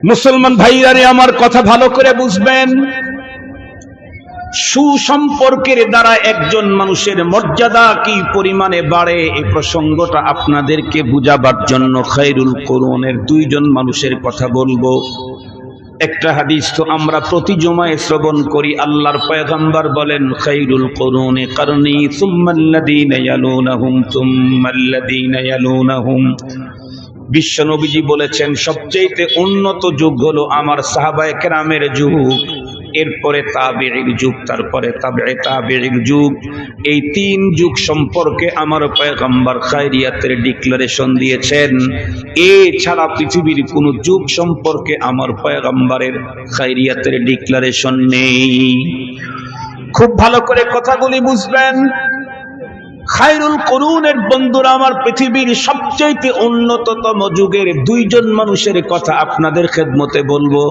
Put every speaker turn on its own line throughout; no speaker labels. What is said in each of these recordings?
মুসলমান ভাইরারে আমার কথা ভালো করে বুঝবেন। সুসম্পর্কের দ্বারা একজন মানুষের মর্যাদা কি পরিমাণে বাড়ে এই প্রসঙ্গটা আপনাদেরকে বুঝাবার জন্য খায়রুল কুরুনের দুইজন মানুষের কথা বলবো। একটা হাদিস তো আমরা প্রতি জুমায় শ্রবণ করি। আল্লাহর পয়গম্বর বলেন, খায়রুল কুরুনি কারনি সুম্মাল্লাযীনা ইয়ালুনাহুম সুম্মাল্লাযীনা ইয়ালুনাহুম। বিশ্ব নবীজি বলেছেন, সবচেয়ে উন্নত যুগ হলো আমার সাহাবায়ে কেরামের যুগ, এরপরে তাবেঈর যুগ, তারপরে তাবেঈ তাবেঈর যুগ। এই তিন যুগ সম্পর্কে আমার পয়গম্বর খায়রিয়াতের ডিক্লারেশন দিয়েছেন। এছাড়া পৃথিবীর কোন যুগ সম্পর্কে আমার পয়গম্বরের খায়রিয়াতের ডিক্লারেশন নেই। খুব ভালো করে কথাগুলি বুঝবেন। খায়রুল কুরুনের বন্ধুরা আমার, পৃথিবীর সবচেয়ে উন্নততম যুগের দুইজন মানুষের কথা আপনাদের খেদমতে বলবো,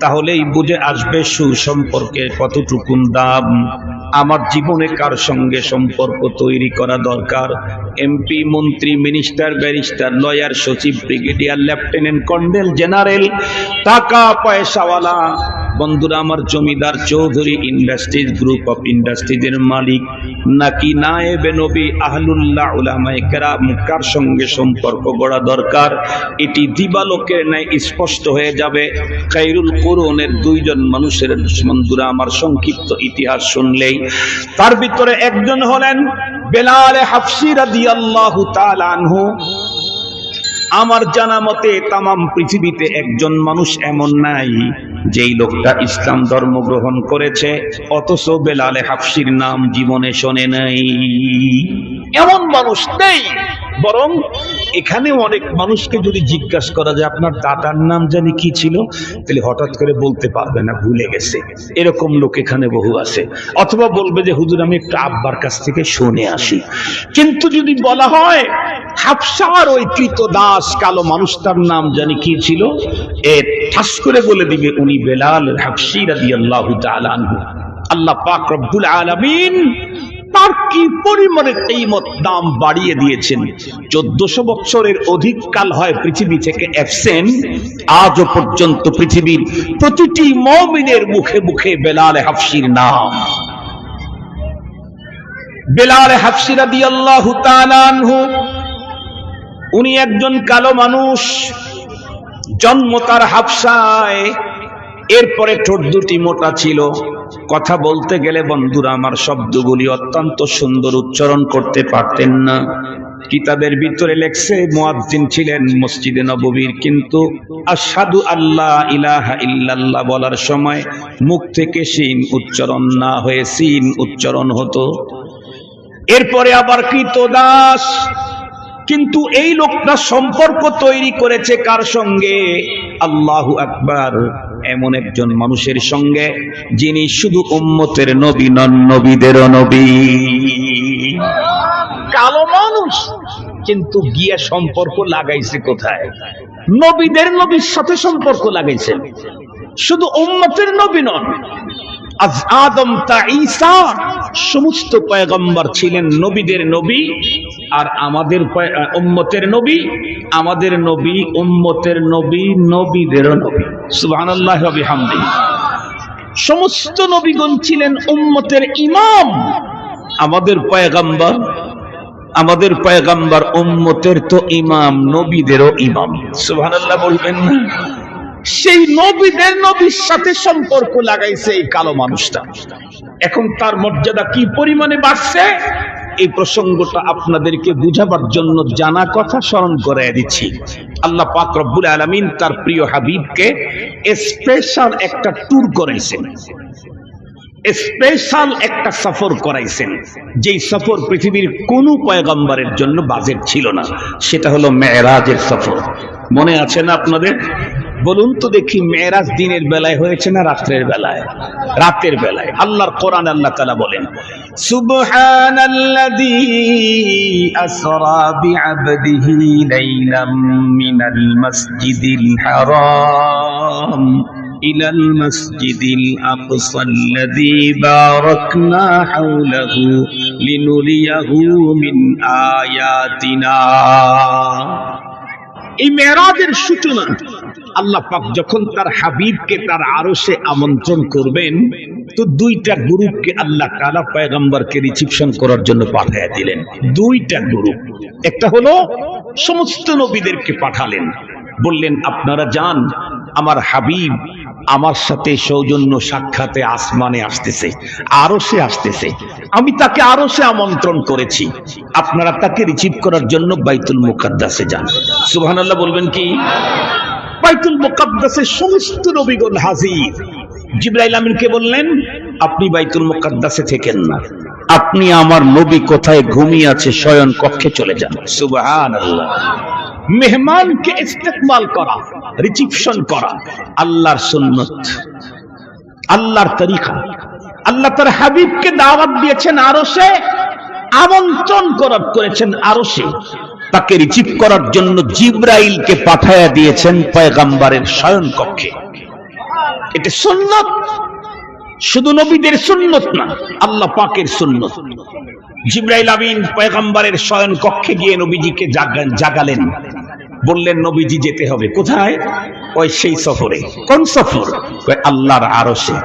তাহলেই বুঝে আসবে সুসম্পর্কের কতটুকুন দাম। আমার জীবনে কার সঙ্গে সম্পর্ক তৈরি করা দরকার? এমপি, মন্ত্রী, মিনিস্টার, ব্যারিস্টার, লয়ার, সচিব, ব্রিগেডিয়ার, লেফটেন্যান্ট, কর্নেল, জেনারেল, টাকা পয়সাওয়ালা বন্ধুরা আমার, জমিদার, চৌধুরী, ইন্ডাস্ট্রিজ, গ্রুপ অফ ইন্ডাস্ট্রিজের মালিক, নাকি নায়েবে নবী, আহলুল্লাহ, উলামায়ে কেরাম, কার সঙ্গে সম্পর্ক গড়া দরকার? এটি দিবালোকের ন্যায় স্পষ্ট হয়ে যাবে খায়রুল কুরুনের দুইজন মানুষের বন্ধুরা আমার সংক্ষিপ্ত ইতিহাস শুনলেই। তার ভিতরে একজন হলেন বেলাল হাফসি রাদিয়াল্লাহু তাআলা আনহু। আমার জানা মতে তামাম পৃথিবীতে একজন মানুষ এমন নাই যেই লোকটা ইসলাম ধর্ম গ্রহণ করেছে অথচ বেলাল হাফসির নাম জীবনে শোনে নাই। এমন মানুষ নেই। বরং এখানে অনেক মানুষকে যদি জিজ্ঞাসা করা যায় আপনার দাদার নাম জানি কি ছিল, তাহলে হঠাৎ করে বলতে পারবে না, ভুলে গেছে। এরকম লোক এখানে বহু আছে। অথবা বলবে যে হুজুর আমি একটু আব্বার কাছ থেকে শুনে আসি। কিন্তু যদি বলা হয় হাফসার ওই কৃতদাস কালো মানুষটার নাম জানি কি ছিল, এ ঠাস করে বলে দিবে উনি বেলাল হাফসি রাদিয়াল্লাহু তাআলা আনহু। আল্লাহ পাক রব্বুল আলামিন তার কি পরিমাণে কিমত দাম বাড়িয়ে দিয়েছেন। 1400 বছরের অধিক কাল হয় পৃথিবী থেকে অ্যাবসেন্ট, আজও পর্যন্ত পৃথিবীর প্রতিটি মুমিনের মুখে মুখে বেলাল হাফসির নাম। বেলাল হাফসি রাদিয়াল্লাহু তাআলা আনহু উনি একজন কালো মানুষ, জন্ম তার হাফসায়। এরপরে ঠোঁট দুটি মোটা ছিল। কথা বলতে গেলে বন্ধুরা আমার শব্দগুলি অত্যন্ত সুন্দর উচ্চারণ করতে পারতেন না। কিতাবের ভিতরে লেখছে মুয়াজ্জিন ছিলেন মসজিদে নববীর, কিন্তু আশহাদু আল্লাহ ইলাহা ইল্লাল্লাহ বলার সময় মুখ থেকে শিন উচ্চারণ না হয়ে সিন উচ্চারণ হতো। এরপরে আবার কৃতদাস। কিন্তু এই লোকটা সম্পর্ক তৈরি করেছে কার সঙ্গে? আল্লাহু আকবার, এমন একজন মানুষের সঙ্গে যিনি শুধু উম্মতের নবী নন, নবীদেরও নবী। কালো মানুষ কিন্তু গিয়ে সম্পর্ক লাগাইছে কোথায়? নবীদের নবীর সাথে সম্পর্ক লাগাইছেন। শুধু উম্মতের নবী নন, আজ আদম তা ঈসা সমস্ত পয়গম্বর ছিলেন নবীদের নবী। আর আমাদের উম্মতের নবী, আমাদের নবী উম্মতের নবী, নবীদেরও নবী। সুবহানাল্লাহি ওয়া বিহামদিহি। সমস্ত নবীগণ ছিলেন উম্মতের ইমাম। আমাদের পয়গম্বর উম্মতের তো ইমাম, নবীদেরও ইমাম। সুবহানাল্লাহ বলবেন না? সেই নবীদের নবীর সাথে সম্পর্ক লাগাইছে এই কালো মানুষটা। এখন তার মর্যাদা কি পরিমাণে বাড়ছে, এই প্রসঙ্গটা আপনাদেরকে বুঝাবার জন্য জানা কথা স্মরণ করায় দিচ্ছি। আল্লাহ পাক রব্বুল আলামিন তার প্রিয় হাবিবকে স্পেশাল একটা ট্যুর করাইছেন, স্পেশাল একটা সফর করাইছেন, যেই সফর পৃথিবীর কোন পয়গম্বরের জন্য বাজেট ছিল না। সেটা হলো মেরাজের সফর। মনে আছে না আপনাদের? বলুন তো দেখি, মেরাজ দিনের বেলায় হয়েছে না রাতের বেলায়? রাতের বেলায়। আল্লাহর কোরআন আল্লাহ তাআলা বলেন, সুবহানাল্লাযী আসরা বিআবদিহি লাইলাম মিনাল মাসজিদিল হারাম ইলাল মাসজিদিল আকসাল্লাযী বারাকনা হাওলাহু লিনুরিয়াহু মিন আয়াতিনা। এই মেরাজের সূচনা আল্লাহ পাক যখন তার হাবিবকে তার আরশে আমন্ত্রণ করবেন, তো দুইটা গ্রুপকে আল্লাহ তাআলা পয়গম্বরকে রিসিপশন করার জন্য পাঠিয়ে দিলেন। দুইটা গ্রুপ, একটা হলো সমস্ত নবীদেরকে পাঠালেন, বললেন আপনারা যান, আমার হাবিব আমার সাথে সৌজন্য সাক্ষাতে আসমানে আসতেছে, আরশে আসতেছে, আমি তাকে আরশে আমন্ত্রণ করেছি, আপনারা তাকে রিসিভ করার জন্য বাইতুল মুকাদ্দাসে যান। সুবহানাল্লাহ বলবেন কি? বাইতুল মুকাদ্দাসে সমস্ত নবীগণ হাজির। জিবরাইল আমিনকে বললেন আপনি বাইতুল মুকাদ্দাসে থেকেন না, আপনি আমার নবী কোথায় ঘুমিয়ে আছে শয়ন কক্ষে চলে যান। সুবহানাল্লাহ। মেহমানকে ইস্তেকবাল করা, রিসিপশন করা আল্লাহর সুন্নত, আল্লাহর তরিকা। আল্লাহ তার হাবিবকে দাওয়াত দিয়েছেন আরশে, আমন্ত্রণ করেছেন আরশে, তাকে রিসিভ করার জন্য জিবরাইলকে পাঠায়া দিয়েছেন পয়গম্বরের শয়ন কক্ষে। এটা সুন্নত, শুধু নবীদের সুন্নত না, আল্লাহ পাকের সুন্নত। জিবরাইল আমিন পয়গম্বরের শয়ন কক্ষে গিয়ে নবীজিকে জাগালেন, বললেন নবীজি যেতে হবে কোথায়? ওই সেই সফরে। কোন সফর? আল্লাহর আরশে।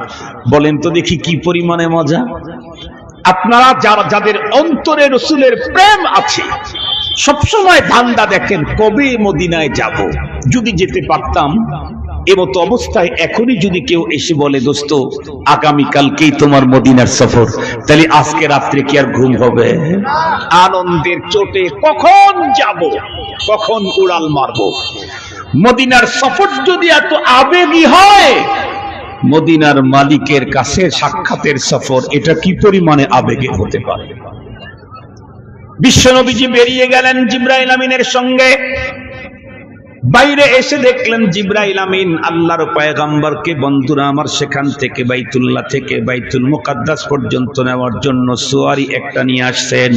বলেন তো দেখি কি পরিমাণে মজা। আপনারা যাদের অন্তরে রাসূলের প্রেম আছে, সবসময় ধান্দা দেখেন কবে মদিনায় যাব, যদি যেতে পারতাম। এমতো অবস্থায় এখনই যদি কেউ এসে বলে দোস্ত আগামীকালকেই তোমার মদিনার সফর, তাহলে আজকে রাত্রে কি আর ঘুম হবে? আনন্দের চোটে কখন যাব, কখন উড়াল মারব। মদিনার সফর যদি এত আবেগী হয়, মদিনার মালিকের কাছে সাক্ষাতের সফর এটা কি পরিমাণে আবেগী হতে পারে। বিশ্বনবীজি বেরিয়ে গেলেন জিবরাইল আমিনের সঙ্গে। বাইরে এসে দেখলেন জিবরাইল আমিন আল্লাহর পয়গম্বরকে, বন্ধুরা আমার, সেখান থেকে বাইতুল্লাহ থেকে বাইতুল মুকাদ্দাস পর্যন্ত নেওয়ার জন্য সুয়ারি একটা নিয়ে আসছেন,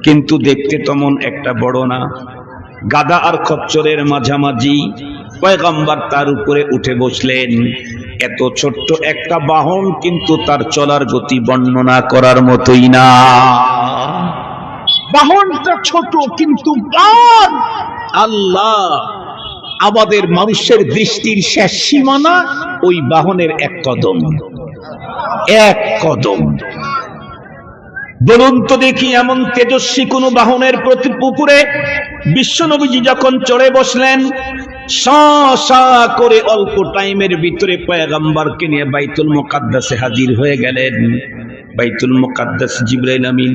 কিন্তু দেখতে তেমন একটা বড় না, গাদা আর খচ্চরের মাঝামাঝি। পয়গম্বর তার উপরে উঠে বসলেন। এত ছোট্ট একটা বাহন, কিন্তু তার চলার গতি বর্ণনা করার মতোই না। বাহনটা ছোট কিন্তু আল্লাহ আমাদের মানুষের দৃষ্টির শেষ সীমানা ওই বাহনের এক কদম, এক কদম। বলুন তো দেখি এমন তেজস্বী কোন বাহনের উপরে বিশ্বনবীজি যখন চড়ে বসলেন, সা করে অল্প টাইমের ভিতরে পয়গম্বরকে নিয়ে বাইতুল মুকাদ্দাসে হাজির হয়ে গেলেন। বাইতুল মুকাদ্দাস জিবরাইল আমিন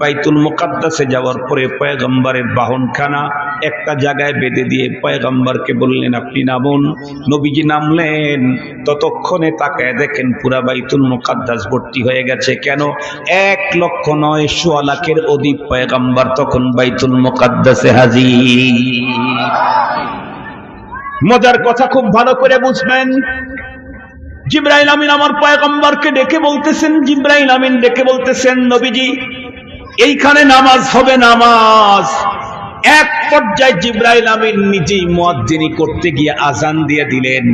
বাইতুল মুকাদ্দাসে যাওয়ার পরে পয়গম্বরের বাহনখানা একটা জায়গায় বেঁধে দিয়ে পয়গম্বরকে বললেন আপনি নামুন। নবীজি নামলেন, ততক্ষণে তাকায় দেখেন পুরা বাইতুল মুকাদ্দাস ভর্তি হয়ে গেছে। কেন? 1,09,000,000 অধিক পয়গম্বর তখন বাইতুল মুকাদ্দাসে হাজির। মজার কথা খুব ভালো করে বুঝবেন। জিবরাইল আমিন আমার পয়গম্বরকে ডেকে বলতেছেন, জিবরাইল আমিন ডেকে বলতেছেন নবীজি এইখানে নামাজ হবে, নামাজ। এক পর্যায়ে জিবরাইল আমিন নিজেই মুয়াজ্জিনি করতে গিয়ে আজান দিয়ে দিলেন।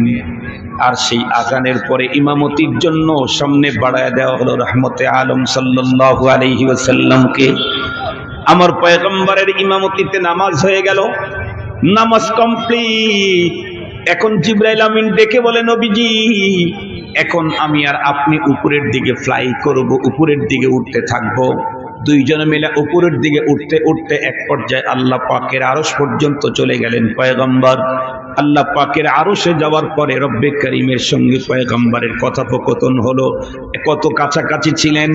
আর সেই আজানের পরে ইমামতির জন্য সামনে বাড়ায় দেওয়া হলো রহমতে আলম সাল্লাল্লাহু আলাইহি ওয়াসাল্লামকে। আমার পয়গম্বরের ইমামতিতে নামাজ হয়ে গেল, নামাজ কমপ্লিট। এখন জিবরাইল আমিন ডেকে বলে নবীজি এখন আমি আর আপনি উপরের দিকে ফ্লাই করব, উপরের দিকে উঠতে থাকবো। দুইজনে মিলে উপরের দিকে উঠতে উঠতে এক পর্যায়ে আল্লাহ পাকের আরশ পর্যন্ত চলে গেলেন পয়গম্বর। আল্লাহ পাকের আরশে যাওয়ার পরে রব্বে করিমের সঙ্গে পয়গম্বরের কথোপকথন হলো। কত কাছাকাছি ছিলেন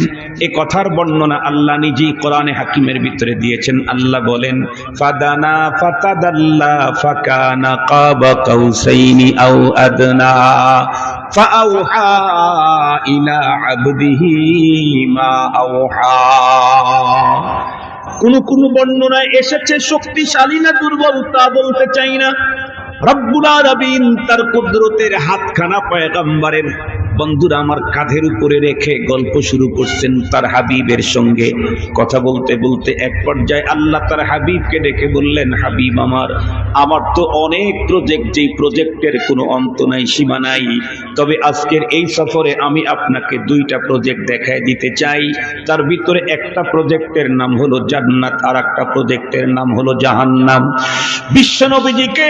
এ কথার বর্ণনা আল্লাহ নিজেই কোরআনে হাকিমের ভিতরে দিয়েছেন। আল্লাহ বলেন ফাদানা ফাতাদাল্লা ফাকানা কাবা কাউসাইনি আও আদনা ফাআউহা ইলা আবদিহি মা আওহা। কোন বর্ণনায় এসেছে শক্তিশালী না দুর্বল তা বলতে চাই না। রব্বুল আলামিন তার কুদরতের হাতখানা পয়গম্বরের বন্ধুরা আমার কাঁধের উপরে রেখে গল্প শুরু করছেন তার হাবিবের সঙ্গে। কথা বলতে বলতে এক পর্যায়ে আল্লাহ তার হাবিবকে ডেকে বললেন, হাবিব আমার তো অনেক প্রজেক্ট, যেই প্রজেক্টের কোনো অন্ত নাই, সীমা নাই, তবে আজকের এই সফরে আমি আপনাকে দুইটা প্রজেক্ট দেখায় দিতে চাই। তার ভিতরে একটা প্রজেক্টের নাম হলো জান্নাত, আর একটা প্রজেক্টের নাম হলো জাহান্নাম। বিশ্বনবীজিকে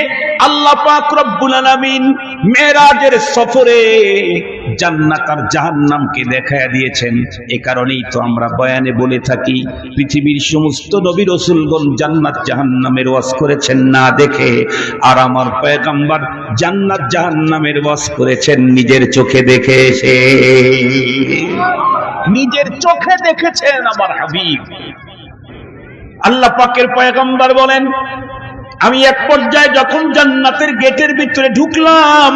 আল্লাহ পাক রব্বুল আলামিন মেরাজের সফরে জান্নাত আর জাহান্নামকে দেখায়া দিয়েছেন। এ কারণেই তো আমরা বয়ানে বলে থাকি, পৃথিবীর সমস্ত নবী রাসূলগণ জান্নাত জাহান্নামের ওয়াজ করেছেন না দেখে, আর আমার পয়গম্বর জান্নাত জাহান্নামের ওয়াজ করেছেন নিজের চোখে দেখে এসে। নিজের চোখে দেখেছেন আমার হাবিব। আল্লাহ পাকের পয়গম্বর বলেন, আমি এক পর্যায়ে যখন জান্নাতের গেটের ভিতরে ঢুকলাম,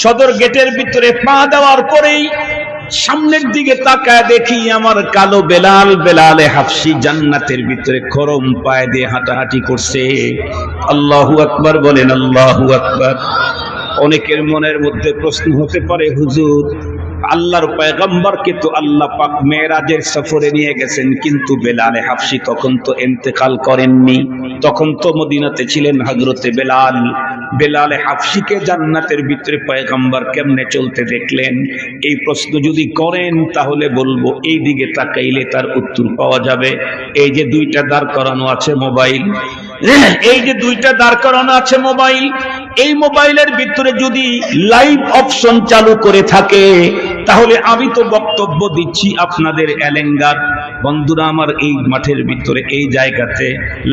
সদর গেটের ভিতরে পা দেওয়ার পরেই সামনের দিকে তাকায় দেখি আমার কালো বেলালে হাফসি জান্নাতের ভিতরে খরম পায়ে দিয়ে হাঁটাহাঁটি করছে। আল্লাহু আকবার বলেন, আল্লাহু আকবার। অনেকের মনের মধ্যে প্রশ্ন হতে পারে, হুজুর আল্লাহর পয়গম্বরকে তো আল্লাহ পাক মেরাজের সফরে নিয়ে গেছেন, কিন্তু বেলালে হাফসি তখন তো ইন্তেকাল করেননি, তখন তো মদিনাতে ছিলেন হযরতে বেলাল। বেলালে হাফসিকে জান্নাতের ভিতরে পয়গম্বর কেমনে চলতে দেখলেন? এই প্রশ্ন যদি করেন তাহলে বলবো, এই দিকে তাকাইলে তার উত্তর পাওয়া যাবে। এই যে দুইটা দাঁড় করানো আছে মোবাইল, এই যে দুইটা দাঁড় করানো আছে মোবাইল, এই মোবাইলের ভিতরে যদি লাইভ অপশন চালু করে থাকে, তাহলে আমি তো বক্তব্য দিচ্ছি আপনাদের এলেঙ্গার। বন্ধুরা আমার, এই মাঠের ভিতরে এই জায়গাতে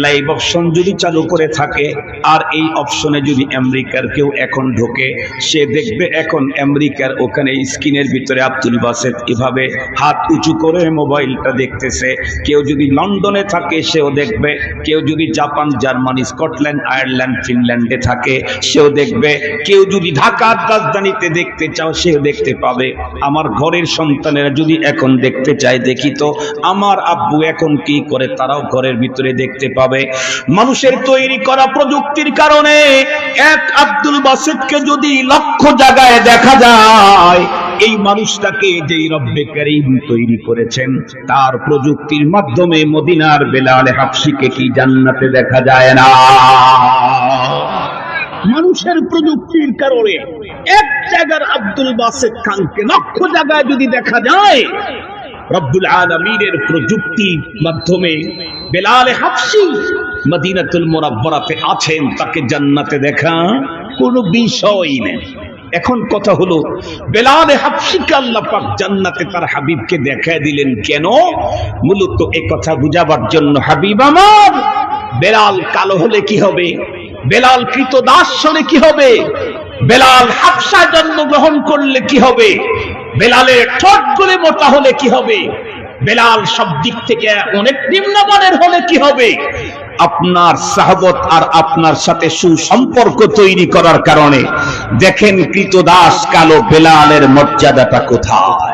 লাইভ অপশন যদি চালু করে থাকে, আর এই অপশনে যদি আমেরিকার কেউ এখন ঢোকে, সে দেখবে এখন আমেরিকার ওখানে স্ক্রিনের ভিতরে আব্দুল বাসেত এভাবে হাত উঁচু করে মোবাইলটা দেখতেছে। কেউ যদি লন্ডনে থাকে সেও দেখবে, কেউ যদি জাপান, জার্মানি, স্কটল্যান্ড, আয়ারল্যান্ড, ফিনল্যান্ডে থাকে সেও দেখবে, কেউ যদি ঢাকার রাজধানীতে দেখতে চাও সেও দেখতে পাবে। আমার ঘরের সন্তানেরা যদি এখন দেখতে চায়, দেখি তো আমার আব্বু এখন কি করে, তারাও ঘরের ভিতরে দেখতে পাবে। মানুষের তৈরি করা প্রযুক্তির কারণে এক আব্দুল বাসিতকে যদি লক্ষ জায়গায় দেখা যায়, এই মানুষটাকে যেই রব্বে কারীম তৈরি করেছেন, তার প্রযুক্তির মাধ্যমে মদিনার বেলালে হাফসিকে কি জান্নাতে দেখা যায় না? মানুষের প্রযুক্তির কারণে এক জায়গার আব্দুল বাসিত খানকে লক্ষ জায়গায় যদি দেখা যায়, রব্বুল আলামিনের প্রযুক্তির মাধ্যমে বেলালে হাফসি মদিনাতুল মুনাওয়ারাতে আছেন, তাকে জান্নাতে দেখা কোনো বিষয়ই নেই। এখন কথা হলো, বেলালে হাফসিকে আল্লাহ পাক জান্নাতে তার হাবিবকে দেখায় দিলেন কেন? মূলত এই কথা বুঝাবার জন্য, হাবিব আমার, বেলাল কালো হলে কি হবে? বেলাল কৃতদাস হলে কি হবে? বেলাল হাফসা জন্মগ্রহণ করলে কি হবে? বেলালের ঠোঁট গুলি মোটা হলে কি হবে? বেলাল সব দিক থেকে অনেক নিম্নমানের হলে কি হবে? আপনার সাহাবত আর আপনার সাথে সুসম্পর্ক তৈরি করার কারণে দেখেন কৃতদাস কালো বেলালের মর্যাদাটা কোথায়।